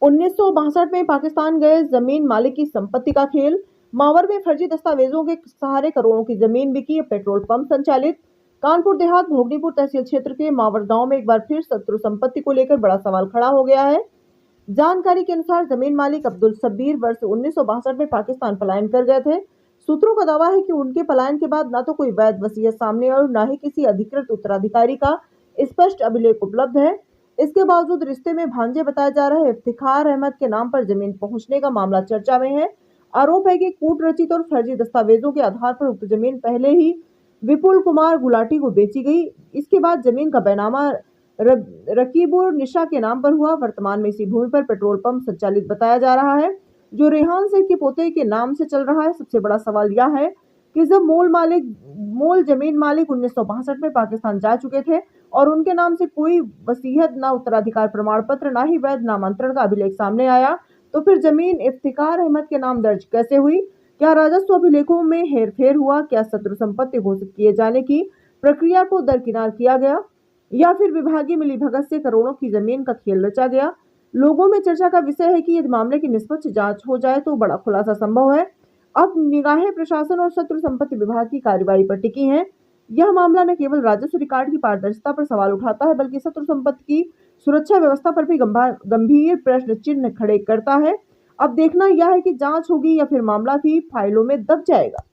1962 में पाकिस्तान गए जमीन मालिक की संपत्ति का खेल। मावर में फर्जी दस्तावेजों के सहारे करोड़ों की जमीन बिकी। पेट्रोल पंप संचालित। कानपुर देहात भोगनीपुर तहसील क्षेत्र के मावर गांव में एक बार फिर शत्रु संपत्ति को लेकर बड़ा सवाल खड़ा हो गया है। जानकारी के अनुसार जमीन मालिक अब्दुल सब्बीर वर्ष 1962 में पाकिस्तान पलायन कर गए थे। सूत्रों का दावा है कि उनके पलायन के बाद न तो कोई वैध वसीयत सामने और न ही किसी अधिकृत उत्तराधिकारी का स्पष्ट अभिलेख उपलब्ध है। इसके बावजूद रिश्ते में भांजे बताए जा रहे इफ्तिखार अहमद के नाम पर जमीन पहुंचने का मामला चर्चा में है। आरोप है कि कूट रचित और फर्जी दस्तावेजों के आधार पर उक्त जमीन पहले ही विपुल कुमार गुलाटी को बेची गई। इसके बाद जमीन का बैनामा रकीबुर निशा के नाम पर हुआ। वर्तमान में इसी भूमि पर पेट्रोल पंप संचालित बताया जा रहा है, जो रेहान शेख के पोते के नाम से चल रहा है। सबसे बड़ा सवाल यह है कि जब मूल जमीन मालिक 1962 में पाकिस्तान जा चुके थे और उनके नाम से कोई वसीयत, ना उत्तराधिकार प्रमाण पत्र, ना ही वैध नामांतरण का अभिलेख सामने आया, तो फिर जमीन इफ्तिखार अहमद के नाम दर्ज कैसे हुई? क्या राजस्व अभिलेखों में हेरफेर हुआ? क्या शत्रु संपत्ति घोषित किए जाने की प्रक्रिया को दरकिनार किया गया, या फिर विभागीय मिलीभगत से करोड़ों की जमीन का खेल रचा गया? लोगों में चर्चा का विषय है कि यदि मामले की निष्पक्ष जांच हो जाए तो बड़ा खुलासा संभव है। अब निगाहें प्रशासन और शत्रु संपत्ति विभाग की कार्रवाई पर टिकी हैं। यह मामला न केवल राजस्व रिकॉर्ड की पारदर्शिता पर सवाल उठाता है, बल्कि शत्रु संपत्ति की सुरक्षा व्यवस्था पर भी गंभीर प्रश्न चिन्ह खड़े करता है। अब देखना यह है कि जांच होगी या फिर मामला भी फाइलों में दब जाएगा।